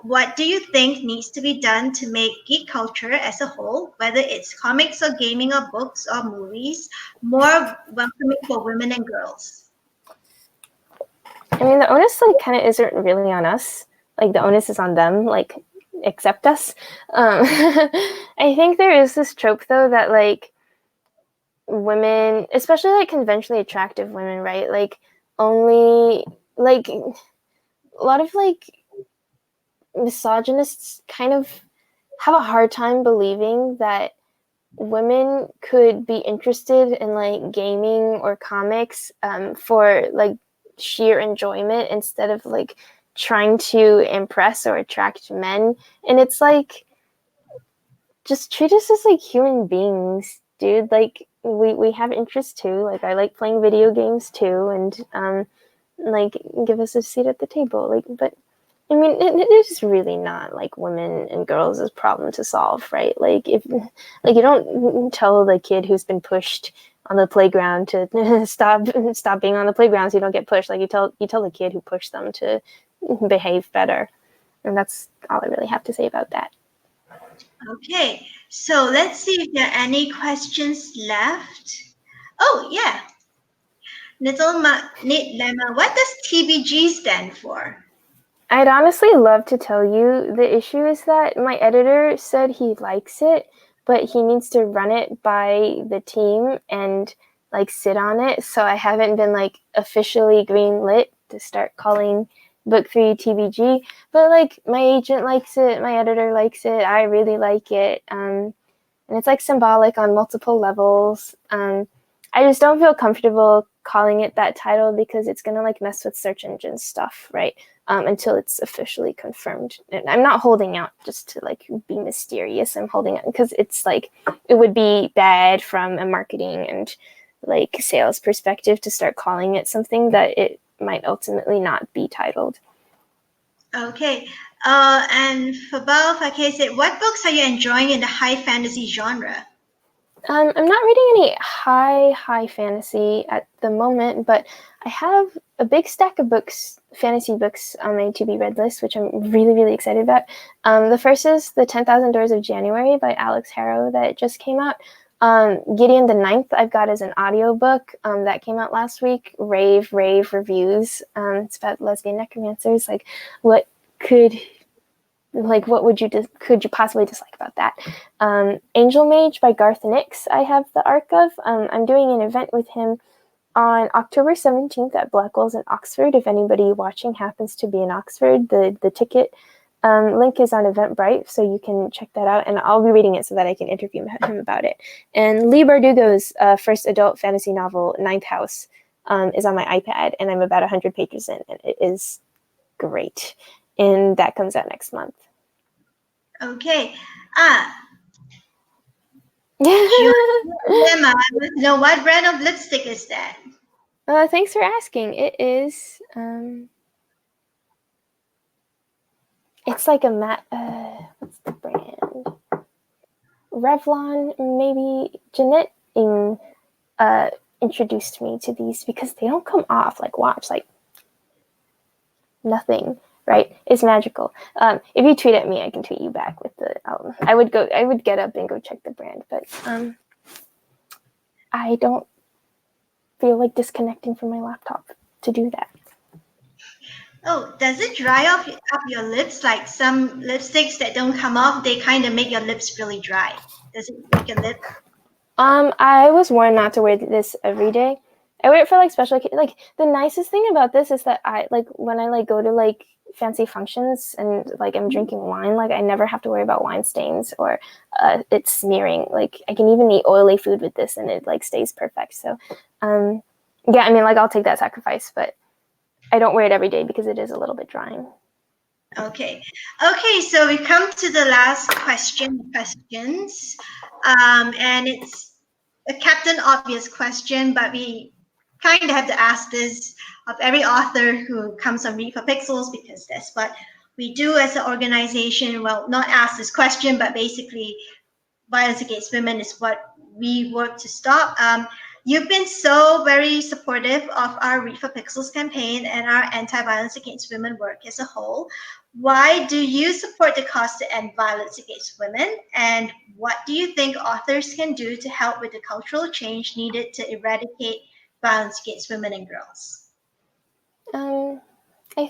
What do you think needs to be done to make geek culture as a whole, whether it's comics or gaming or books or movies, more welcoming for women and girls? I mean, the onus like kind of isn't really on us. Like, the onus is on them. Like, accept us. I think there is this trope though that like women, especially like conventionally attractive women, right? Like, only like a lot of like misogynists kind of have a hard time believing that women could be interested in like gaming or comics for like sheer enjoyment instead of like trying to impress or attract men. And it's like, just treat us as like human beings, dude. Like, we have interests too. Like, I like playing video games too, and like, give us a seat at the table. Like, but I mean, it is really not like women and girls' problem to solve, right? Like, if like, you don't tell the kid who's been pushed on the playground to stop being on the playground so you don't get pushed. Like, you tell the kid who pushed them to behave better, and that's all I really have to say about that. Okay, so let's see if there are any questions left. Oh yeah, Little Nate Lemma, what does TBG stand for? I'd honestly love to tell you. The issue is that my editor said he likes it, but he needs to run it by the team and like sit on it. So I haven't been like officially greenlit to start calling book 3 TBG. But like, my agent likes it, my editor likes it, I really like it. And it's like symbolic on multiple levels. I just don't feel comfortable calling it that title because it's gonna like mess with search engine stuff, right? Until it's officially confirmed. And I'm not holding out just to like be mysterious. I'm holding out because it's like, it would be bad from a marketing and like sales perspective to start calling it something that it might ultimately not be titled. Okay, and for both, okay, so what books are you enjoying in the high fantasy genre? I'm not reading any high fantasy at the moment, but I have a big stack of books, fantasy books, on my to be read list, which I'm really, really excited about. The first is The 10,000 Doors of January by Alex Harrow that just came out. Gideon the Ninth I've got as an audiobook that came out last week. Rave reviews. It's about lesbian necromancers. Like, what could like, what could you possibly dislike about that? Angel Mage by Garth Nix, I have the arc of. I'm doing an event with him on October 17th at Blackwell's in Oxford. If anybody watching happens to be in Oxford, the ticket link is on Eventbrite, so you can check that out, and I'll be reading it so that I can interview him about it. And Lee Bardugo's first adult fantasy novel, Ninth House, is on my iPad, and I'm about 100 pages in, and it is great. And that comes out next month. Okay. Emma, I want to know what brand of lipstick is that? Thanks for asking. It is, it's like a matte, what's the brand? Revlon, maybe. Jeanette introduced me to these because they don't come off. Like, watch, like, nothing, right? It's magical. If you tweet at me, I can tweet you back with the, I would get up and go check the brand, but I don't feel like disconnecting from my laptop to do that. Oh, does it dry up your lips? Like some lipsticks that don't come off, they kind of make your lips really dry. Does it make your lip? I was warned not to wear this every day. I wear it for like special, like the nicest thing about this is that I like when I like go to like fancy functions and like I'm drinking wine, like I never have to worry about wine stains or it smearing. Like I can even eat oily food with this and it like stays perfect. So yeah, I mean, like I'll take that sacrifice, but I don't wear it every day because it is a little bit drying. Okay. Okay, so we come to the last questions. And it's a Captain Obvious question, but we kind of have to ask this of every author who comes on Read for Pixels because that's what we do as an organization. Well, not ask this question, but basically violence against women is what we work to stop. You've been so very supportive of our Read for Pixels campaign and our anti-violence against women work as a whole. Why do you support the cause to end violence against women? And what do you think authors can do to help with the cultural change needed to eradicate violence against women and girls? I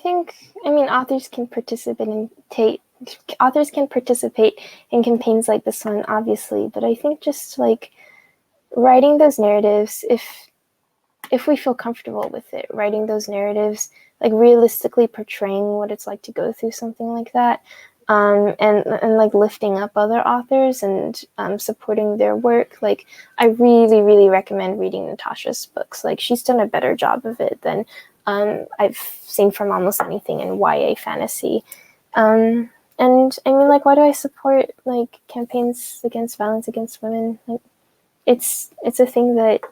think, I mean, authors can participate in campaigns like this one, obviously, but I think just like writing those narratives, if we feel comfortable with it, writing those narratives, like realistically portraying what it's like to go through something like that, and like lifting up other authors and supporting their work. Like I really, really recommend reading Natasha's books. Like she's done a better job of it than I've seen from almost anything in YA fantasy. And I mean, like, why do I support like campaigns against violence against women? Like, it's a thing that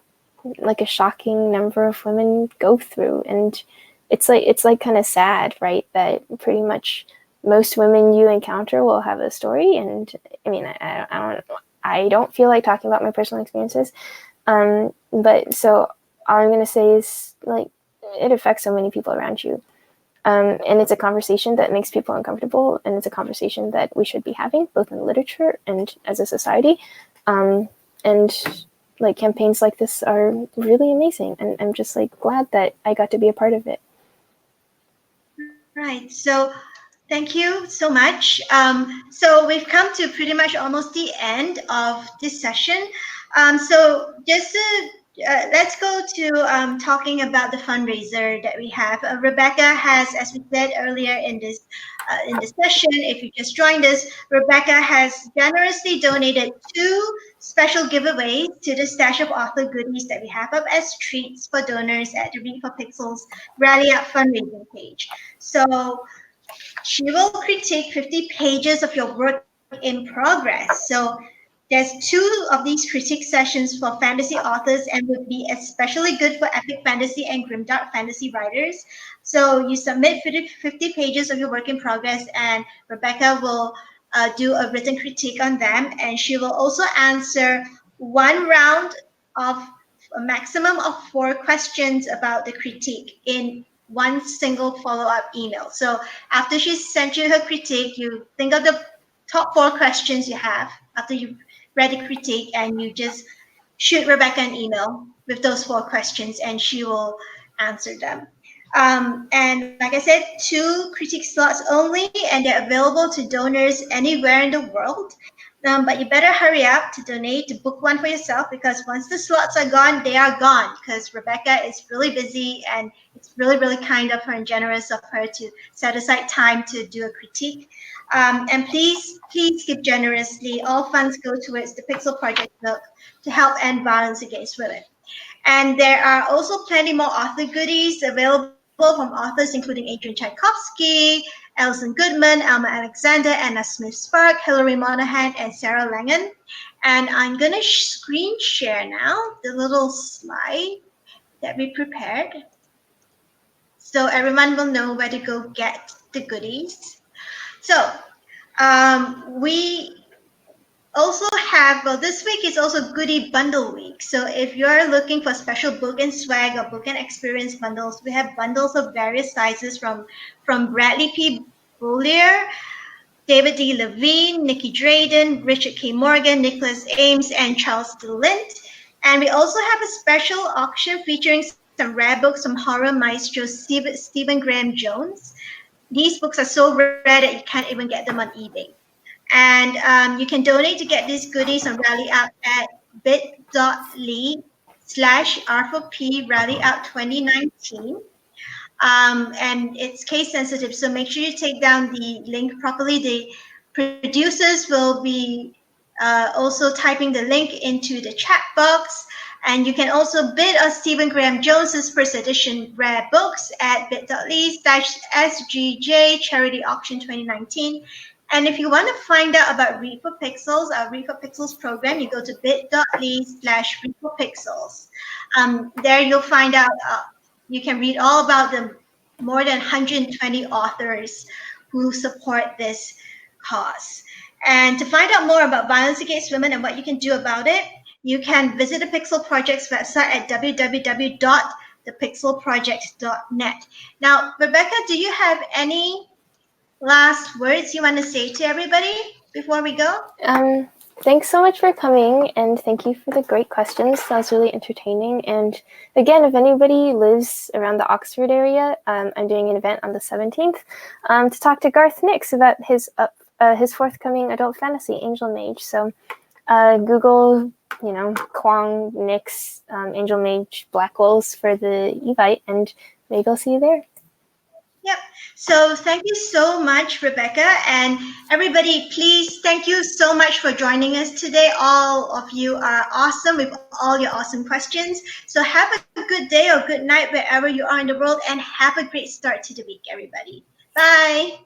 like a shocking number of women go through, and it's like kind of sad, right? That pretty much most women you encounter will have a story. And I mean, I don't feel like talking about my personal experiences, but so all I'm gonna say is like it affects so many people around you. And it's a conversation that makes people uncomfortable, and it's a conversation that we should be having, both in literature and as a society. And like campaigns like this are really amazing, and I'm just like glad that I got to be a part of it. Right. So thank you so much. So we've come to pretty much almost the end of this session. So just let's go to talking about the fundraiser that we have. Rebecca has, as we said earlier in this session, if you just joined us, Rebecca has generously donated 2 special giveaways to the stash of author goodies that we have up as treats for donors at the Read for Pixels Rally Up fundraising page. So she will critique 50 pages of your work in progress. So there's 2 of these critique sessions for fantasy authors and would be especially good for epic fantasy and grimdark fantasy writers. So you submit 50 pages of your work in progress, and Rebecca will do a written critique on them, and she will also answer 1 round of a maximum of 4 questions about the critique in 1 single follow-up email. So after she sent you her critique, you think of the top 4 questions you have after you read the critique, and you just shoot Rebecca an email with those 4 questions, and she will answer them. And like I said, 2 critique slots only, and they're available to donors anywhere in the world. But you better hurry up to donate, to book one for yourself, because once the slots are gone, they are gone, because Rebecca is really busy, and it's really, really kind of her and generous of her to set aside time to do a critique. And please, please give generously. All funds go towards the Pixel Project book to help end violence against women. And there are also plenty more author goodies available from authors including Adrian Tchaikovsky, Alison Goodman, Alma Alexander, Anna Smith Spark, Hilary Monahan, and Sarah Langan. And I'm going to screen share now the little slide that we prepared, so everyone will know where to go get the goodies. So we also have, well, this week is also Goodie Bundle Week. So if you're looking for special book and swag or book and experience bundles, we have bundles of various sizes from Bradley P. Boulier, David D. Levine, Nikki Drayden, Richard K. Morgan, Nicholas Ames, and Charles DeLint. And we also have a special auction featuring some rare books from horror maestro Stephen Graham Jones. These books are so rare that you can't even get them on eBay. And you can donate to get these goodies on Rally Out at bit.ly/R4P Rally Out 2019. And it's case sensitive, so make sure you take down the link properly. The producers will be also typing the link into the chat box. And you can also bid on Stephen Graham Jones's first edition rare books at bit.ly/SGJ Charity Auction 2019. And if you want to find out about Read for Pixels, our Read for Pixels program, you go to bit.ly/Read for Pixels. There you'll find out, you can read all about the more than 120 authors who support this cause. And to find out more about violence against women and what you can do about it, you can visit the Pixel Project's website at www.thepixelproject.net. Now, Rebecca, do you have any last words you want to say to everybody before we go? Thanks so much for coming, and thank you for the great questions. That was really entertaining. And again, if anybody lives around the Oxford area, I'm doing an event on the 17th to talk to Garth Nix about his forthcoming adult fantasy, Angel Mage. So Google, Kuang, Nix, Angel Mage, Black Wolves for the Evite, and maybe I'll see you there. Yep. So thank you so much, Rebecca. And everybody, please, thank you so much for joining us today. All of you are awesome with all your awesome questions. So have a good day or good night wherever you are in the world, and have a great start to the week, everybody. Bye.